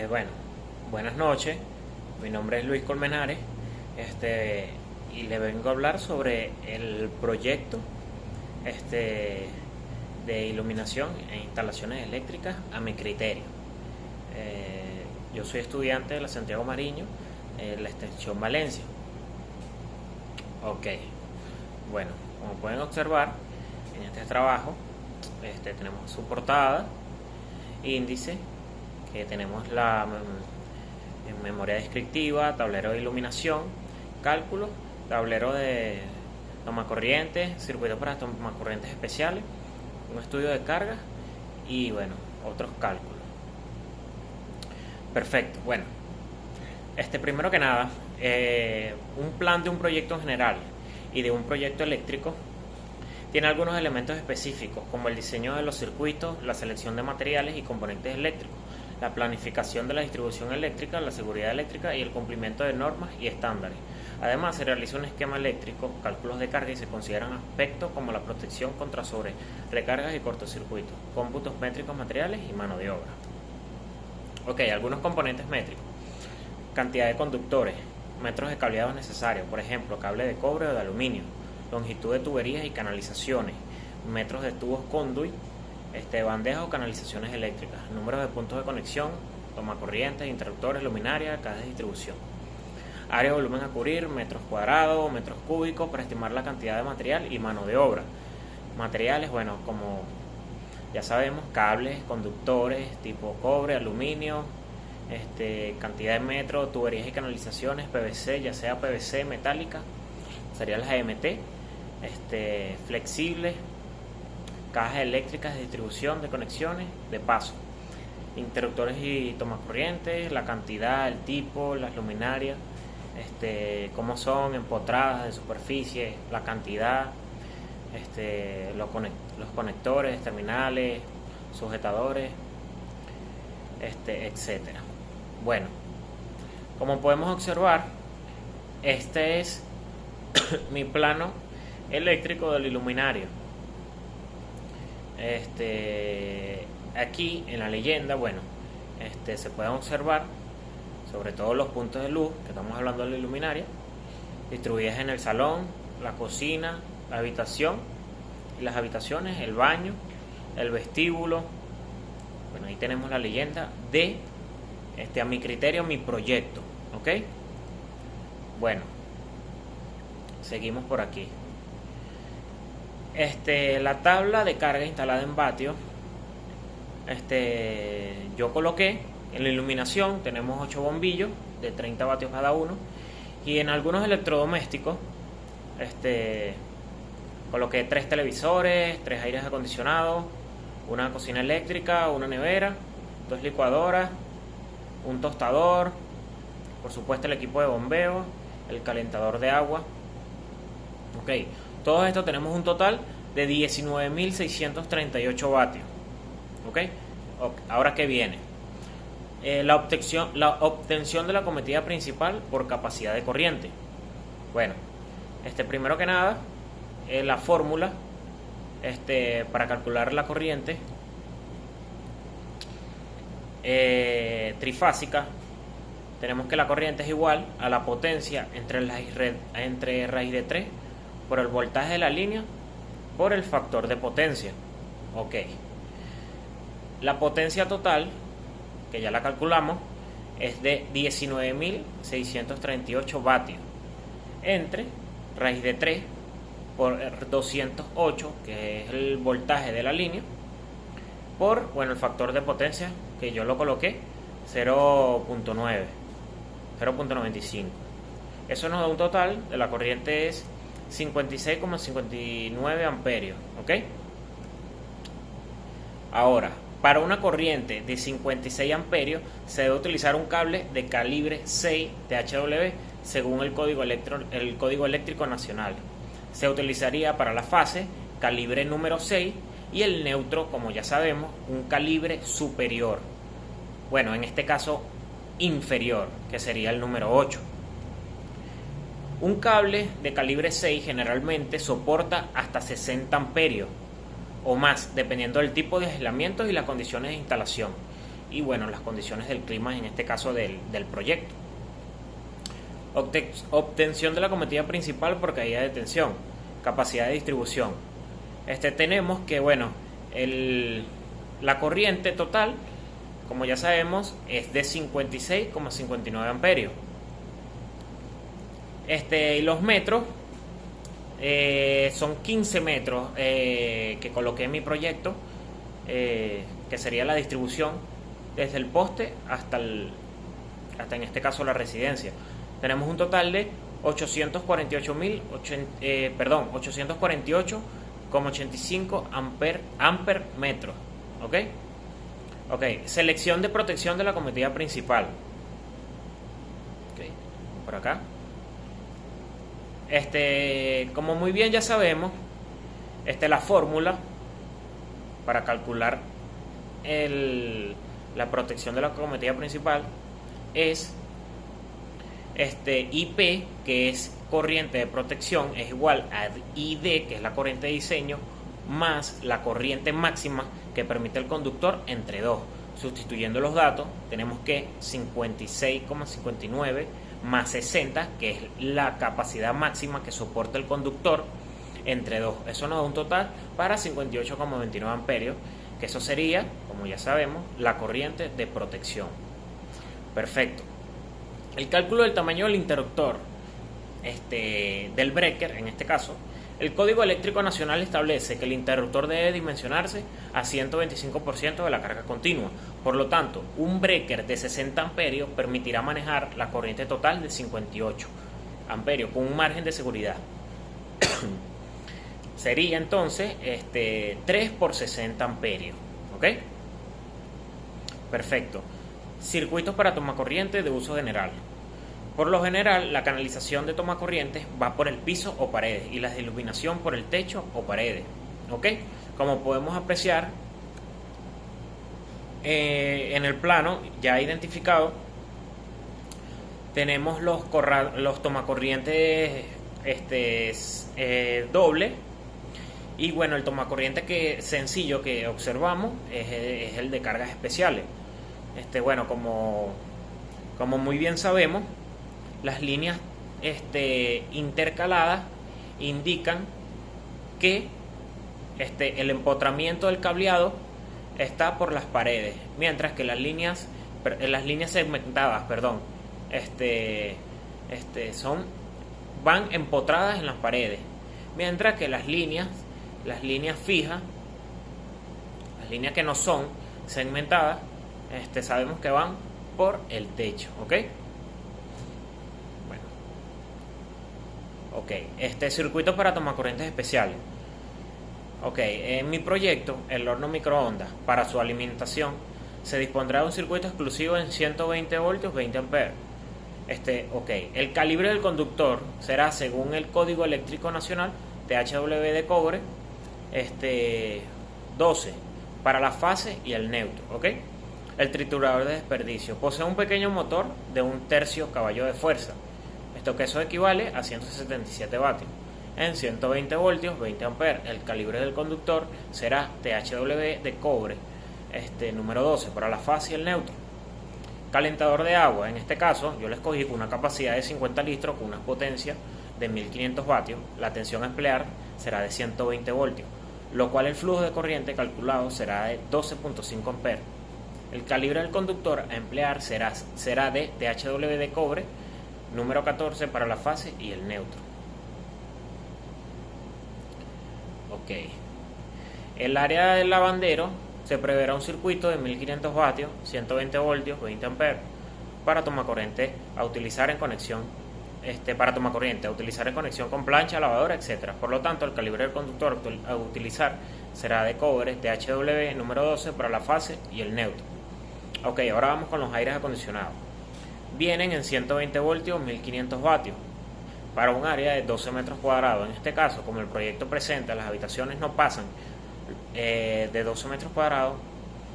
Bueno, buenas noches. Mi nombre es Luis Colmenares, y le vengo a hablar sobre el proyecto de iluminación e instalaciones eléctricas a mi criterio. Yo soy estudiante de la Santiago Mariño, la extensión Valencia. Ok, bueno, como pueden observar, en este trabajo tenemos su portada, índice, que tenemos la memoria descriptiva, tablero de iluminación, cálculo, tablero de tomacorrientes, circuitos para tomacorrientes especiales, un estudio de cargas y bueno, otros cálculos. Perfecto, bueno, primero que nada, un plan de un proyecto en general y de un proyecto eléctrico tiene algunos elementos específicos, como el diseño de los circuitos, la selección de materiales y componentes eléctricos, la planificación de la distribución eléctrica, la seguridad eléctrica y el cumplimiento de normas y estándares. Además, se realiza un esquema eléctrico, cálculos de carga y se consideran aspectos como la protección contra recargas y cortocircuitos, cómputos métricos materiales y mano de obra. Ok, algunos componentes métricos. Cantidad de conductores, metros de cableado necesarios, por ejemplo, cable de cobre o de aluminio, longitud de tuberías y canalizaciones, metros de tubos conduit, bandejas o canalizaciones eléctricas, número de puntos de conexión, tomacorrientes, interruptores, luminarias, cajas de distribución. Área de volumen a cubrir, metros cuadrados, metros cúbicos para estimar la cantidad de material y mano de obra. Materiales, bueno, como ya sabemos, cables, conductores tipo cobre, aluminio, cantidad de metros, tuberías y canalizaciones, PVC, ya sea PVC metálica, serían las EMT, flexibles, cajas eléctricas de distribución de conexiones de paso, interruptores y tomacorrientes, la cantidad, el tipo, las luminarias, cómo son empotradas de superficie, la cantidad, los conectores, terminales, sujetadores, etcétera. Bueno, como podemos observar, este es mi plano eléctrico del iluminario. Aquí en la leyenda, bueno, se pueden observar sobre todo los puntos de luz, que estamos hablando de la iluminaria, distribuidas en el salón, la cocina, la habitación, y las habitaciones, el baño, el vestíbulo. Bueno, ahí tenemos la leyenda de, a mi criterio, mi proyecto, ¿ok? Bueno, seguimos por aquí. La tabla de carga instalada en vatio, yo coloqué en la iluminación, tenemos 8 bombillos de 30 vatios cada uno, y en algunos electrodomésticos coloqué 3 televisores, 3 aires acondicionados, una cocina eléctrica, una nevera, 2 licuadoras, un tostador, por supuesto el equipo de bombeo, el calentador de agua. Ok, todo esto tenemos un total de 19.638 vatios. Ok, ahora ¿qué viene? La obtención de la cometida principal por capacidad de corriente. Bueno, primero que nada, la fórmula para calcular la corriente trifásica, tenemos que la corriente es igual a la potencia entre raíz de 3 por el voltaje de la línea por el factor de potencia. Ok, la potencia total, que ya la calculamos, es de 19.638 vatios entre raíz de 3 por 208, que es el voltaje de la línea, por, bueno, el factor de potencia, que yo lo coloqué 0.95. Eso nos da un total de la corriente es 56,59 amperios. ¿Ok? Ahora, para una corriente de 56 amperios se debe utilizar un cable de calibre 6 THW según el código eléctrico nacional. Se utilizaría para la fase calibre número 6 y el neutro, como ya sabemos, un calibre superior. Bueno, en este caso inferior, que sería el número 8. Un cable de calibre 6 generalmente soporta hasta 60 amperios o más, dependiendo del tipo de aislamiento y las condiciones de instalación. y bueno, las condiciones del clima, en este caso del proyecto. Obtención de la cometida principal por caída de tensión, capacidad de distribución. Tenemos que, bueno, la corriente total, como ya sabemos, es de 56,59 amperios. Y los metros son 15 metros que coloqué en mi proyecto, que sería la distribución desde el poste hasta en este caso la residencia. Tenemos un total de 848,85 amper metros. ¿Ok? Ok, selección de protección de la cometida principal. Ok, por acá. Como muy bien ya sabemos, la fórmula para calcular la protección de la cometida principal es IP, que es corriente de protección, es igual a ID, que es la corriente de diseño, más la corriente máxima que permite el conductor entre 2. Sustituyendo los datos, tenemos que 56,59 más 60, que es la capacidad máxima que soporta el conductor entre 2. Eso nos da un total para 58,29 amperios, que eso sería, como ya sabemos, la corriente de protección. Perfecto. El cálculo del tamaño del interruptor, del breaker, en este caso, el Código Eléctrico Nacional establece que el interruptor debe dimensionarse a 125% de la carga continua. Por lo tanto, un breaker de 60 amperios permitirá manejar la corriente total de 58 amperios con un margen de seguridad. Sería entonces 3 por 60 amperios. ¿Ok? Perfecto. Circuitos para tomacorriente de uso general. Por lo general, la canalización de tomacorrientes va por el piso o paredes y la de iluminación por el techo o paredes. ¿Ok? Como podemos apreciar en el plano ya identificado, tenemos los tomacorrientes doble, y bueno, el tomacorriente sencillo que observamos es el de cargas especiales. Bueno, como muy bien sabemos, las líneas intercaladas indican que el empotramiento del cableado está por las paredes, mientras que las líneas segmentadas, van empotradas en las paredes, mientras que las líneas fijas, las líneas que no son segmentadas, sabemos que van por el techo. ¿Ok? Bueno. Ok, circuito para tomacorrientes especiales. Ok, en mi proyecto, el horno microondas, para su alimentación, se dispondrá de un circuito exclusivo en 120 voltios, 20 amperes. Ok, el calibre del conductor será, según el Código Eléctrico Nacional, THW de cobre, 12, para la fase y el neutro. Ok. El triturador de desperdicio posee un pequeño motor de 1/3 caballo de fuerza. Que eso equivale a 177 vatios. En 120 voltios, 20 amperes. El calibre del conductor será THW de cobre, número 12, para la fase y el neutro. Calentador de agua, en este caso, yo lo escogí con una capacidad de 50 litros con una potencia de 1500 vatios. La tensión a emplear será de 120 voltios, lo cual el flujo de corriente calculado será de 12,5 amperes. El calibre del conductor a emplear será de THW de cobre, número 14, para la fase y el neutro. Ok. El área del lavandero se preverá un circuito de 1500 vatios, 120 voltios, 20 amperes, para tomacorriente a utilizar en conexión con plancha, lavadora, etc. Por lo tanto, el calibre del conductor a utilizar será de cobre, THW número 12, para la fase y el neutro. Ok, ahora vamos con los aires acondicionados. Vienen en 120 voltios, 1500 vatios, para un área de 12 metros cuadrados. En este caso, como el proyecto presenta, las habitaciones no pasan de 12 metros cuadrados,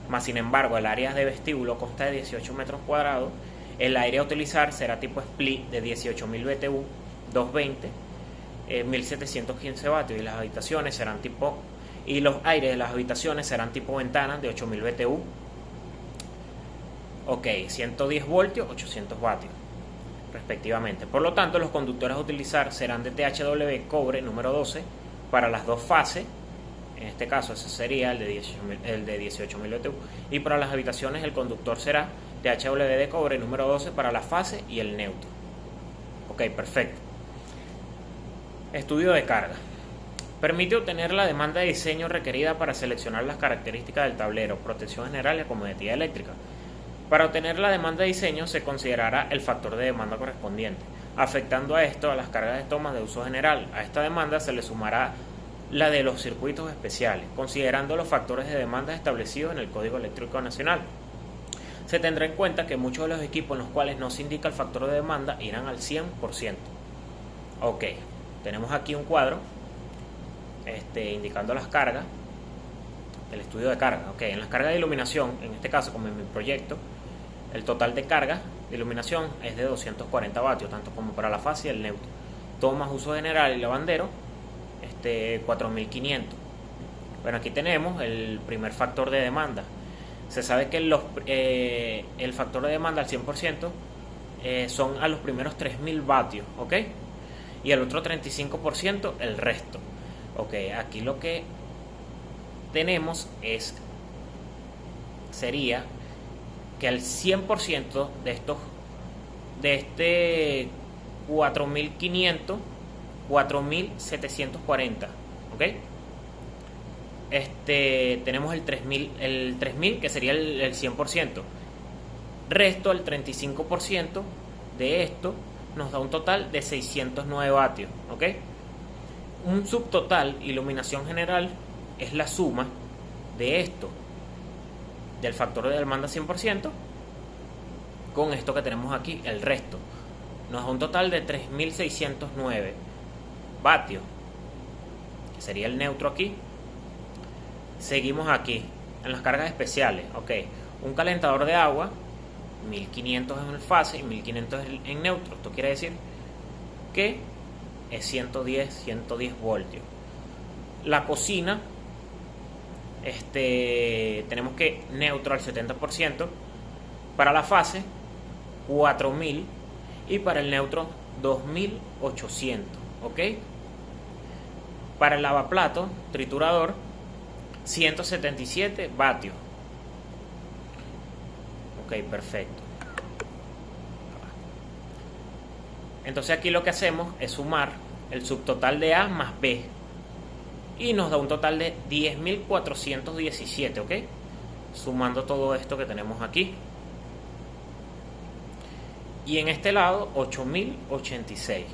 más sin embargo el área de vestíbulo consta de 18 metros cuadrados. El aire a utilizar será tipo split de 18.000 BTU, 220, 1715 vatios, y los aires de las habitaciones serán tipo ventanas de 8.000 BTU. Ok, 110 voltios, 800 vatios, respectivamente. Por lo tanto, los conductores a utilizar serán de THW cobre número 12 para las dos fases. En este caso, ese sería el de 18.000 BTU. Y para las habitaciones, el conductor será THW de cobre número 12 para la fase y el neutro. Ok, perfecto. Estudio de carga. Permite obtener la demanda de diseño requerida para seleccionar las características del tablero, protección general y acomodatividad eléctrica. Para obtener la demanda de diseño se considerará el factor de demanda correspondiente, afectando a esto a las cargas de tomas de uso general. A esta demanda se le sumará la de los circuitos especiales, considerando los factores de demanda establecidos en el Código Eléctrico Nacional. Se tendrá en cuenta que muchos de los equipos en los cuales no se indica el factor de demanda irán al 100%. Ok, tenemos aquí un cuadro indicando las cargas, el estudio de carga. Ok, en las cargas de iluminación, en este caso como en mi proyecto, el total de carga de iluminación es de 240 vatios, tanto como para la fase y el neutro. Tomas, uso general y lavandero, 4500. Bueno, aquí tenemos el primer factor de demanda. Se sabe que el factor de demanda al 100% son a los primeros 3000 vatios, ¿ok? Y el otro 35% el resto. Ok, aquí lo que tenemos sería que al 100% de este 4500, 4740, ¿ok? Tenemos el 3000 que sería el 100%. Resto, el 35% de esto nos da un total de 609 vatios, ¿ok? Un subtotal, iluminación general, es la suma de esto, del factor de demanda 100%, con esto que tenemos aquí, el resto. Nos da un total de 3609 vatios, que sería el neutro aquí. Seguimos aquí, en las cargas especiales, ok. Un calentador de agua, 1500 en fase y 1500 en neutro. Esto quiere decir que es 110 voltios. La cocina, tenemos que neutro al 70%, para la fase 4000 y para el neutro 2800, ¿ok? Para el lavaplato, triturador, 177 vatios. Ok, perfecto. Entonces aquí lo que hacemos es sumar el subtotal de A más B y nos da un total de 10.417, ¿ok? Sumando todo esto que tenemos aquí. Y en este lado 8.086.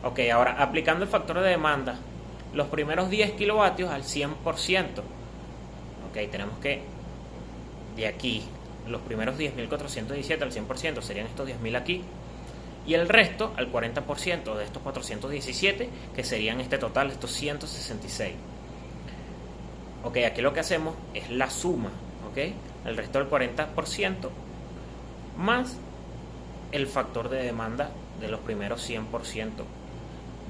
Ok, ahora aplicando el factor de demanda, los primeros 10 kilovatios al 100%. Ok, tenemos que de aquí, los primeros 10.417 al 100% serían estos 10.000 aquí. Y el resto al 40% de estos 417, que serían este total, estos 166. Ok, aquí lo que hacemos es la suma, ok, el resto del 40% más el factor de demanda de los primeros 100%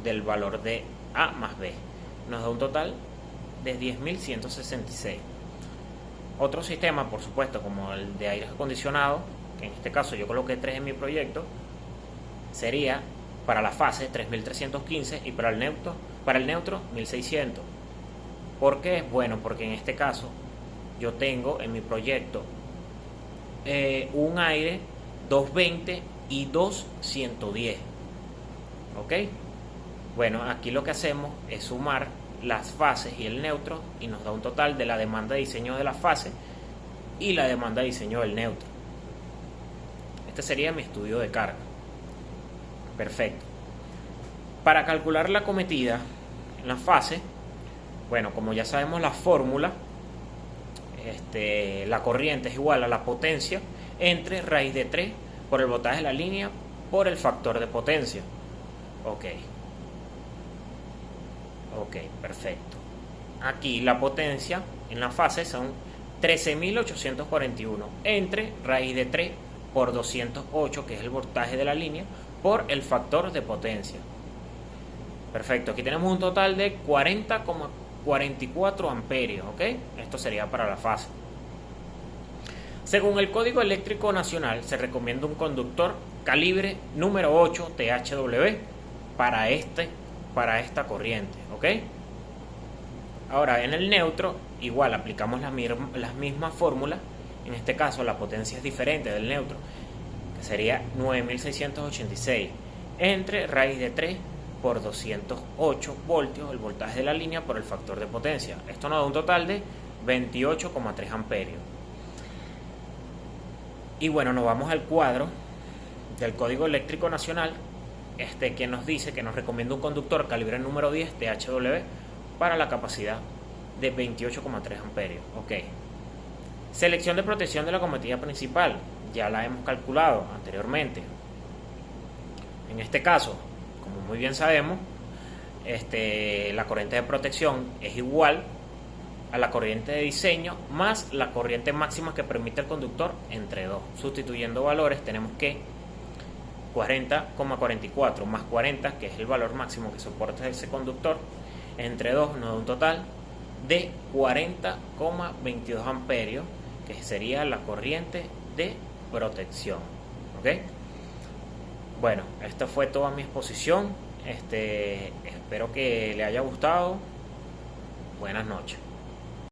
del valor de A más B. Nos da un total de 10.166. Otro sistema, por supuesto, como el de aire acondicionado, que en este caso yo coloqué 3 en mi proyecto, sería para la fase 3315 y para el neutro 1600. ¿Por qué? Bueno, porque en este caso yo tengo en mi proyecto un aire 220 y 2110. ¿Ok? Bueno, aquí lo que hacemos es sumar las fases y el neutro y nos da un total de la demanda de diseño de la fase y la demanda de diseño del neutro. Este sería mi estudio de carga. Perfecto. Para calcular la acometida en la fase, bueno, como ya sabemos la fórmula, la corriente es igual a la potencia entre raíz de 3 por el voltaje de la línea por el factor de potencia. Ok, perfecto. Aquí la potencia en la fase son 13.841 entre raíz de 3 por 208, que es el voltaje de la línea, por el factor de potencia. Perfecto, aquí tenemos un total de 40,44 amperios, ¿ok? Esto sería para la fase. Según el Código Eléctrico Nacional, se recomienda un conductor calibre número 8 THW para esta corriente, ¿ok? Ahora, en el neutro, igual aplicamos las mismas fórmulas. En este caso, la potencia es diferente del neutro, que sería 9686 entre raíz de 3 por 208 voltios, el voltaje de la línea por el factor de potencia. Esto nos da un total de 28,3 amperios. Y bueno, nos vamos al cuadro del Código Eléctrico Nacional, que nos dice que nos recomienda un conductor calibre número 10 THW para la capacidad de 28,3 amperios. Ok. Selección de protección de la cometida principal, ya la hemos calculado anteriormente. En este caso, como muy bien sabemos, la corriente de protección es igual a la corriente de diseño más la corriente máxima que permite el conductor entre 2. Sustituyendo valores tenemos que 40,44 más 40, que es el valor máximo que soporta ese conductor, entre 2 nos da un total de 40,22 amperios, que sería la corriente de protección. ¿Ok? Bueno, esta fue toda mi exposición. Espero que le haya gustado. Buenas noches.